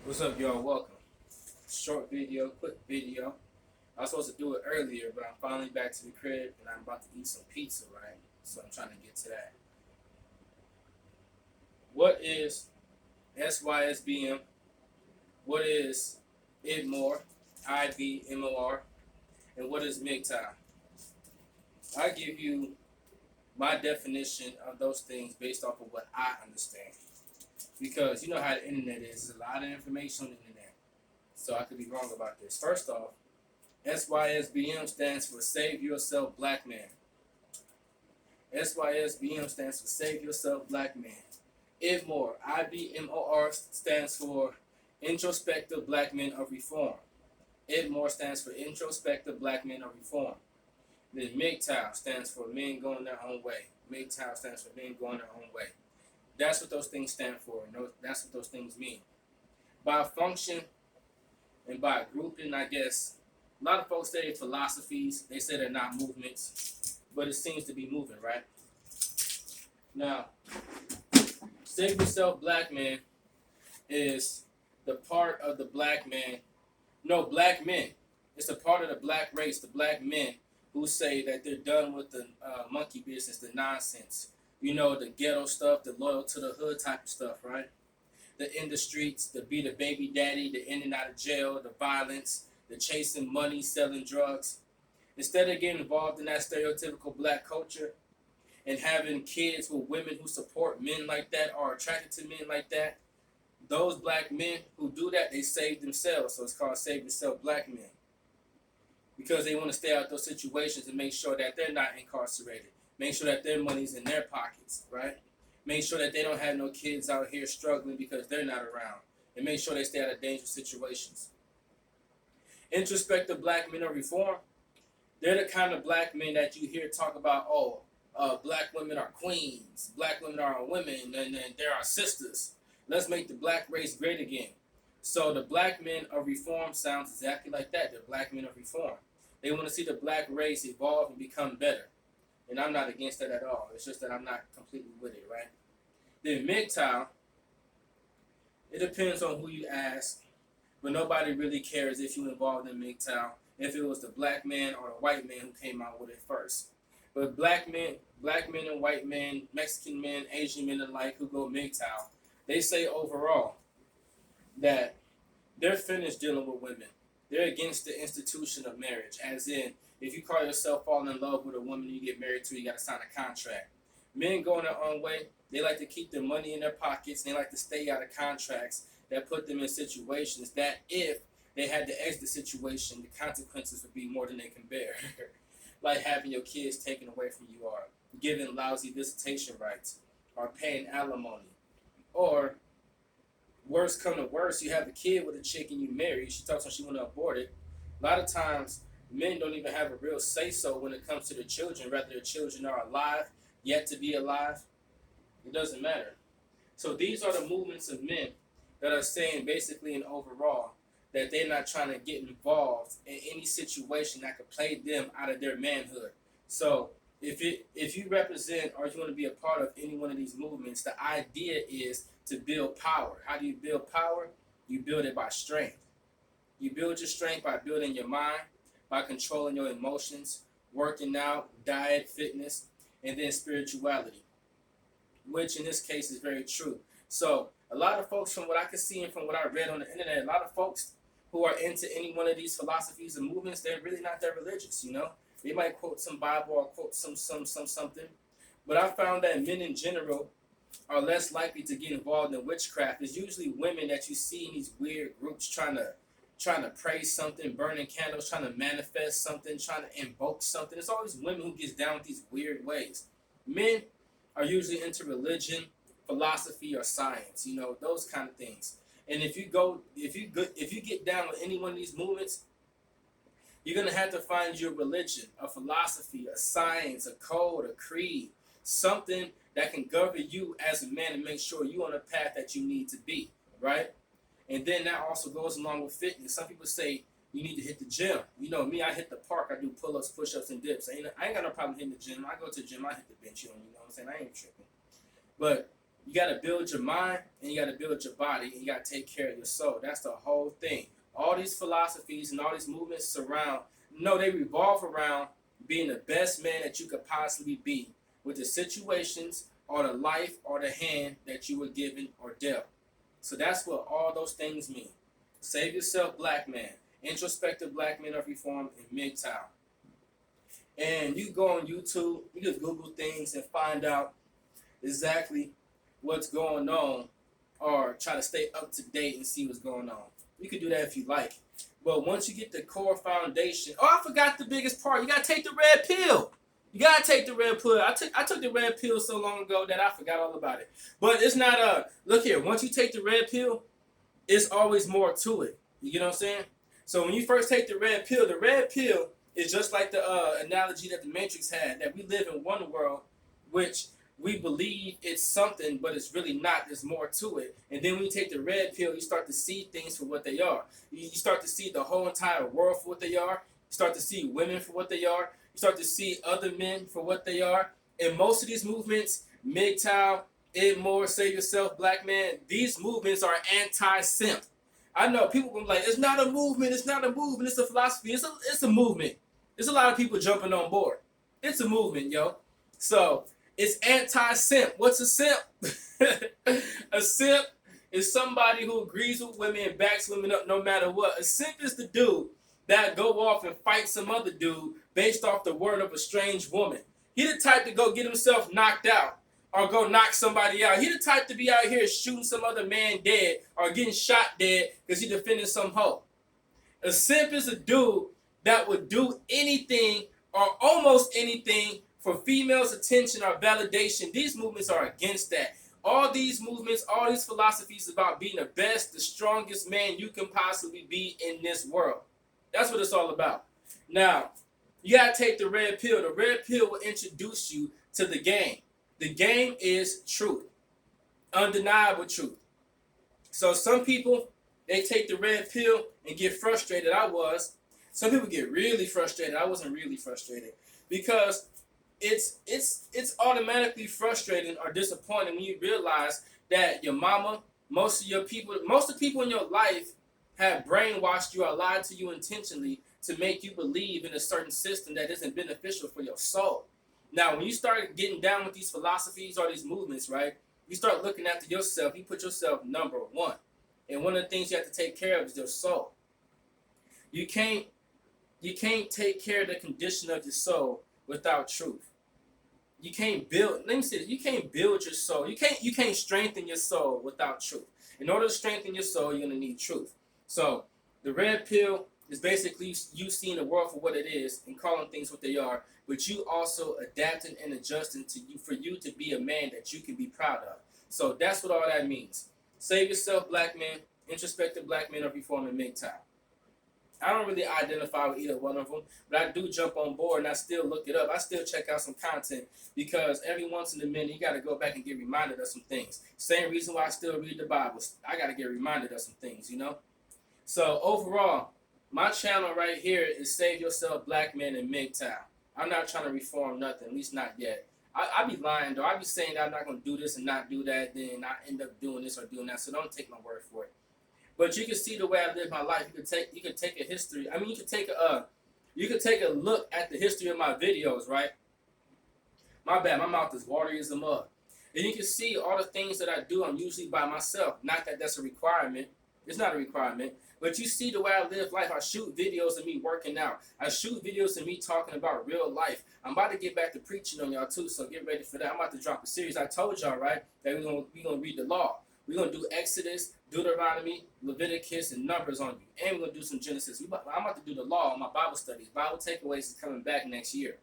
What's up, y'all? Welcome. Short video, quick video. I was supposed to do it earlier, but I'm finally back to the crib and I'm about to eat some pizza, right? So I'm trying to get to that. What is SYSBM? What is IBMOR, IBMOR, and what is MGTOW? I give you my definition of those things based off of what I understand. Because you know how the internet is. There's a lot of information on the internet. So I could be wrong about this. First off, SYSBM stands for Save Yourself Black Man. SYSBM stands for Save Yourself Black Man. IBMOR, IBMOR stands for Introspective Black Men of Reform. IBMOR stands for Introspective Black Men of Reform. Then MGTOW stands for Men Going Their Own Way. MGTOW stands for Men Going Their Own Way. That's what those things stand for. And that's what those things mean. By function and by grouping, I guess, a lot of folks say philosophies. They say they're not movements, but it seems to be moving, right? Now, Save Yourself Black Man is the part of the black man. No, black men. It's a part of the black race, the black men who say that they're done with the monkey business, the nonsense. You know, the ghetto stuff, the loyal to the hood type of stuff, right? The in the streets, the be the baby daddy, the in and out of jail, the violence, the chasing money, selling drugs. Instead of getting involved in that stereotypical black culture and having kids with women who support men like that or attracted to men like that, those black men who do that, they save themselves. So it's called Save Yourself Black Men. Because they want to stay out of those situations and make sure that they're not incarcerated. Make sure that their money's in their pockets, right? Make sure that they don't have no kids out here struggling because they're not around. And make sure they stay out of dangerous situations. Introspective black men of reform, they're the kind of black men that you hear talk about, black women are queens, black women are women, and they're our sisters. Let's make the black race great again. So the black men of reform sounds exactly like that. They're black men of reform. They want to see the black race evolve and become better. And I'm not against that at all. It's just that I'm not completely with it, right? Then MGTOW, it depends on who you ask, but nobody really cares if you involved in MGTOW, if it was the black man or the white man who came out with it first. But black men and white men, Mexican men, Asian men alike who go MGTOW, they say overall that they're finished dealing with women. They're against the institution of marriage, as in, if you call yourself falling in love with a woman you get married to, you got to sign a contract. Men going their own way. They like to keep their money in their pockets. They like to stay out of contracts that put them in situations that if they had to exit the situation, the consequences would be more than they can bear. Like having your kids taken away from you or giving lousy visitation rights or paying alimony. Or worst come to worst, you have a kid with a chick and you marry. She talks when she want to abort it. A lot of times, men don't even have a real say-so when it comes to their children. Whether their children are alive, yet to be alive, it doesn't matter. So these are the movements of men that are saying basically and overall that they're not trying to get involved in any situation that could play them out of their manhood. So if you represent or you want to be a part of any one of these movements, the idea is to build power. How do you build power? You build it by strength. You build your strength by building your mind, by controlling your emotions, working out, diet, fitness, and then spirituality, which in this case is very true. So a lot of folks, from what I can see and from what I read on the internet, a lot of folks who are into any one of these philosophies and movements, they're really not that religious, you know? They might quote some Bible or quote some something. But I found that men in general are less likely to get involved in witchcraft. It's usually women that you see in these weird groups trying to praise something, burning candles, trying to manifest something, trying to invoke something. It's always women who gets down with these weird ways. Men are usually into religion, philosophy, or science, you know, those kind of things. And if you get down with any one of these movements, you're gonna have to find your religion, a philosophy, a science, a code, a creed, something that can govern you as a man and make sure you're on the path that you need to be, right? And then that also goes along with fitness. Some people say you need to hit the gym. You know me, I hit the park. I do pull-ups, push-ups, and dips. I ain't got no problem hitting the gym. I go to the gym. I hit the bench. You know what I'm saying? I ain't tripping. But You got to build your mind and you got to build your body and you got to take care of your soul. That's the whole thing. All these philosophies and all these movements surround, no, they revolve around being the best man that you could possibly be with the situations or the life or the hand that you were given or dealt. So that's what all those things mean. Save yourself, black man. Introspective black men of reform in MGTOW. And you go on YouTube, you just Google things and find out exactly what's going on or try to stay up to date and see what's going on. You can do that if you like. But once you get the core foundation, oh, I forgot the biggest part. You got to take the red pill. You got to take the red pill. I took the red pill so long ago that I forgot all about it. But it's not look here, once you take the red pill, it's always more to it. You get what I'm saying? So when you first take the red pill is just like the analogy that the Matrix had, that we live in one world which we believe it's something, but it's really not. There's more to it. And then when you take the red pill, you start to see things for what they are. You start to see the whole entire world for what they are. You start to see women for what they are. You start to see other men for what they are. And most of these movements, MGTOW, IBMOR, Save Yourself, Black Man, these movements are anti-simp. I know people will be like, it's not a movement, it's not a movement, it's a philosophy, it's a movement. There's a lot of people jumping on board. It's a movement, yo. So, it's anti-simp. What's a simp? A simp is somebody who agrees with women and backs women up no matter what. A simp is the dude that go off and fight some other dude based off the word of a strange woman. He the type to go get himself knocked out or go knock somebody out. He the type to be out here shooting some other man dead or getting shot dead because he defending some hoe. A simp is a dude that would do anything or almost anything for females' attention or validation. These movements are against that. All these movements, all these philosophies about being the best, the strongest man you can possibly be in this world. That's what it's all about. Now, you got to take the red pill. The red pill will introduce you to the game. The game is truth. Undeniable truth. So some people, they take the red pill and get frustrated. Some people get really frustrated. I wasn't really frustrated because it's automatically frustrating or disappointing when you realize that your mama, most of the people in your life have brainwashed you or lied to you intentionally to make you believe in a certain system that isn't beneficial for your soul. Now, when you start getting down with these philosophies or these movements, right, you start looking after yourself. You put yourself number one. And one of the things you have to take care of is your soul. You can't take care of the condition of your soul without truth. You can't build, let me say this, you can't build your soul. You can't strengthen your soul without truth. In order to strengthen your soul, you're going to need truth. So the red pill is basically you seeing the world for what it is and calling things what they are, but you also adapting and adjusting to you for you to be a man that you can be proud of. So that's what all that means. Save yourself, black man. Introspective black men of reform in MGTOW. I don't really identify with either one of them, but I do jump on board and I still look it up. I still check out some content because every once in a minute you got to go back and get reminded of some things. Same reason why I still read the Bible. I got to get reminded of some things, you know? So overall, my channel right here is Save Yourself Black Men in MGTOW. I'm not trying to reform nothing, at least not yet. I be lying though. I be saying that I'm not going to do this and not do that, then I end up doing this or doing that. So don't take my word for it. But you can see the way I live my life. You could take a history. I mean, you could take a look at the history of my videos, right? My bad, my mouth is watery as a mug. And you can see all the things that I do. I'm usually by myself. Not that that's a requirement. It's not a requirement. But you see the way I live life. I shoot videos of me working out. I shoot videos of me talking about real life. I'm about to get back to preaching on y'all too, so get ready for that. I'm about to drop a series. I told y'all, right, that we're gonna read the law. We're going to do Exodus, Deuteronomy, Leviticus, and Numbers on you. And we're going to do some Genesis. I'm about to do the law on my Bible studies. Bible takeaways is coming back next year.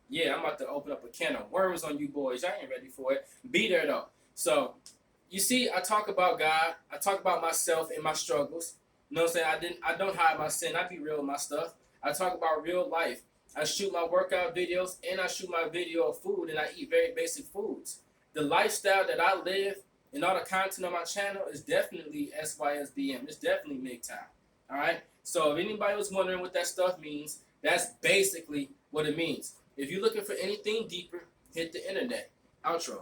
Yeah, I'm about to open up a can of worms on you boys. I ain't ready for it. Be there, though. So, you see, I talk about God. I talk about myself and my struggles. You know what I'm saying? I don't hide my sin. I be real with my stuff. I talk about real life. I shoot my workout videos, and I shoot my video of food, and I eat very basic foods. The lifestyle that I live, and all the content on my channel is definitely SYSBM. It's definitely MGTOW. All right? So if anybody was wondering what that stuff means, that's basically what it means. If you're looking for anything deeper, hit the internet. Outro.